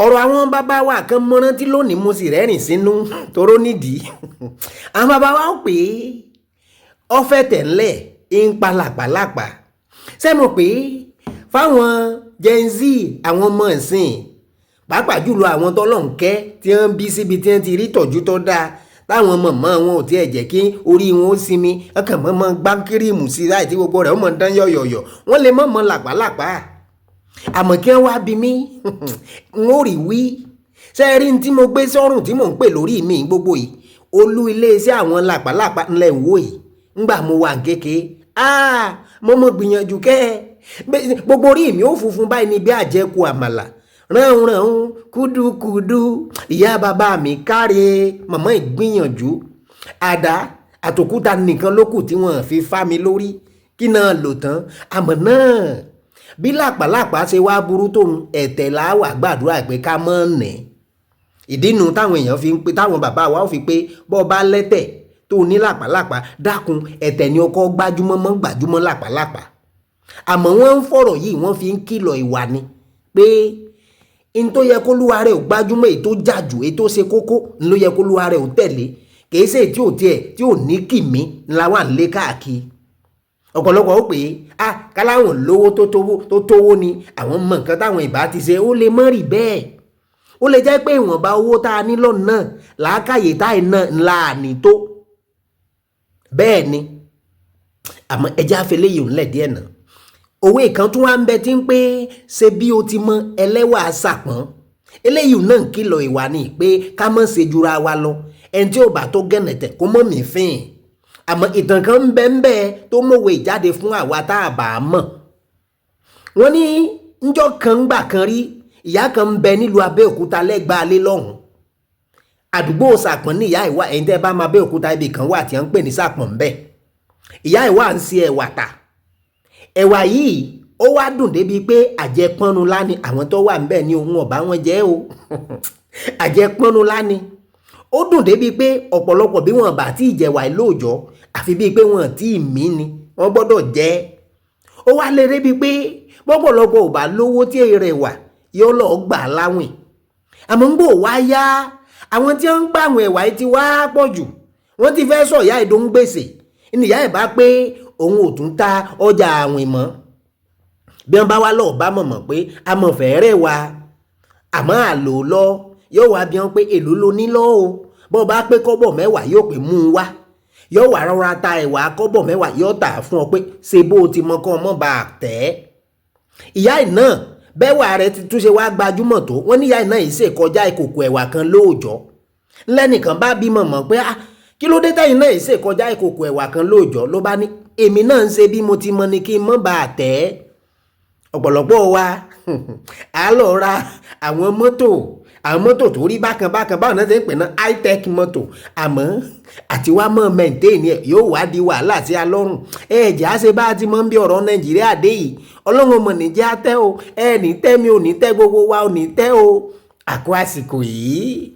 ọ̀rọ̀ àwọn bàbá wa kan mọ́rántí lónìí mo sì rẹ́rìn sínú toró nídìí àwọn bàbá wa ó pè é ọ̀fẹ́ tẹ̀lẹ̀ ń pa làpàlàpà sẹ́mu pé fáwọn Gen Z àwọn ọmọ ìsìn pàápàá jùlọ àwọn tọ́lọ́ǹkẹ́ tí wọ́n bí síbi tí wọ́n ti rí tọ́jú tó dáa táwọn mọ̀mọ́ wọn ò tiẹ̀ jẹ́ kí orí wọn ó sinmi ọkàn mọ́mọ́ gbá kírìmù sí láì tí gbogbo rẹ̀ ó mọ̀ dán yọ̀yọ̀yọ̀ wọ́n lè mọ̀mọ́ làpàlàpà àmọ́ kí wọ́n wá bí mi n ó rí wí sẹ́ẹ̀rí tí mo gbé sọ́rùn tí mò ń pè lórí mi gbogbo yìí olú iléeṣẹ́ àwọn làpàlàpà ńlẹ̀ ń wò yìí ńgbà mo wà kéke mo mọ̀ gbìyànjú kẹ́ gbogbo orí mi ó funfun báyìí ní bí àjẹkù àmàlà ránranrun kúdúkúdú ìyá bàbá mi káre màmá ìgbìyànjú àdá àtòkúta nìkan lókù tí wọ́n fi fá mi lórí kí náà lò tán àmọ́ náà bí làpàlàpà ṣe wá burú tóun ẹ̀tẹ̀ láwà gbàdúrà pé ká mọ́ nẹ̀ ìdínú táwọn èèyàn fi ń pe táwọn bàbá wa ó fi pé bọ́ bá lẹ́tẹ̀ tó ní làpàlàpà dákun ẹ̀tẹ̀ ni ọkọ gbájúmọ́ mọ́ gbájúmọ́ làpàlàpà àmọ́ wọ́n ń fọ̀rọ̀ yìí wọ́n fi ń kìlọ̀ ìwà ni pé n tó yẹ kó lúwa rẹ̀ ò gbájúmọ́ èyí tó jàjù èyí tó ṣe kókó n ló yẹ kó lúwa rẹ̀ ò tẹ̀lé kì í ṣe tí ò tiẹ̀ tí ò ní kìmí ńlá wà ń lé káàkiri ọ̀pọ̀lọpọ̀ ó pè é káláwọn lówó tó tówó ni àwọn mọ nǹkan táwọn ìbá ti ṣe ó lè mọ́ rí bẹ́ẹ̀ ó lè jẹ́ pé ìwọ̀nba owó tá a ní lọ́nà làákàyè táì náà ńlá àní tó bẹ́ẹ̀ ni àmọ́ ẹjẹ́ àfẹlẹ́ yìí ńlẹ̀ díẹ̀ náà òwe kan tún wá ń bẹ tí ń pé ṣe bí o ti mọ ẹlẹ́wà Sapon eléyìí náà ń kìlọ̀ ìwà ni pé ká mọ̀ ṣe jura wa lọ ẹni tí ò bá tó gẹ̀nẹ̀tẹ̀ kó mọ̀ mí fín àmọ́ ìtàn kan ń bẹ tó mọ̀wé ìjáde fún àwa tá a bá a mọ̀ wọ́n ní njọ́ kan gbà kan rí ìyá kan ń bẹ nílùú Abẹ́òkúta lẹ́gbàá lé lọ́hùn àdúgbò Sapon ní ìyá ìwà ẹ̀yin tẹ́ bá máa Abẹ́òkúta ibì kan wà tí wọ́n ń pè ní Sapon bẹ́ẹ̀ ìyá ìwà ń ṣe ẹ̀wà tà ẹ̀wà yìí ó wá dùn débi pé àjẹpọ́nnu láni àwọn tó wà ńbẹ̀ ní ohun ọ̀bá wọn jẹ́ o àjẹpọ́nnu láni ó dùn débi pé ọ̀pọ̀lọpọ̀ bí wọn bá tí ìjẹ̀wà lóòjọ́ àfi bíi pé wọn tí ì mí ni wọ́n gbọ́dọ̀ jẹ́ ó wá lè débi pé pọ̀pọ̀lọpọ̀ ò bá lówó tí èrè wà yóò lọ gbà láwìn àmọ́ ń gbò wá yá àwọn tí wọ́n ń gbà àwọn ẹ̀wà yìí ti wá pọ̀ jù wọ́n ti fẹ́ sọ ìyá ìdó ń gbèsè ìyá ẹ̀ bá pé òun ò tún ta ọjà àwìn mọ́ bí wọ́n bá wá lọ́ọ̀ bá mọ̀mọ́ pé amọ̀fẹ́rẹ́ wa àmọ́ àlò lọ yóò wá bí wọ́n pé èlò ló ní lọ́ o bọ́ bá pé kọ́bọ̀ mẹ́wàá yóò pé mú un wá yóò wá rọra ta ẹ̀wà kọ́bọ̀ mẹ́wàá yóò tà fún ọ pé ṣe bó o ti mọ kọ́ ọmọ bá a tẹ̀ ẹ́ ìyá ẹ̀ náà bẹ́wà rẹ̀ ti túnṣe wá gbajúmọ̀ tó wọ́n ní ìyá ẹ̀ náà yìí ṣe kọjá ìkòkò ẹ̀wà kan lóòjọ́ lẹ́nìkan bá bí mọ̀mọ́ pé kí ló dé tẹ́yìn náà yìí ṣe kọjá ìkòkò ẹ̀wà kan lóòjọ́ ló bá ní èmi náà ń ṣe bí mo ti mọ ni kí n mọ́ bá a tẹ̀ ẹ́ ọ̀pọ̀lọpọ̀ wa á lọ ra àwọn mọ́tò tó rí bákan báwọn náà ti ń pè ná high tech mọ́tò àmọ́ àti wá mọ́ mẹ́ǹtẹ́ẹ̀nì ẹ̀ yóò wá di wàhálà sí alọ́rùn ẹ̀jẹ̀ á ṣe bá a ti mọ́ ń bí ọ̀rọ̀ Nàìjíríà dé yìí ọlọ́run ọmọ nìjẹ́ á tẹ́ o ẹ̀ ní tẹ́ mi ò ní tẹ́ gbogbo wa ò ní tẹ́ o àkó àsìkò yìí.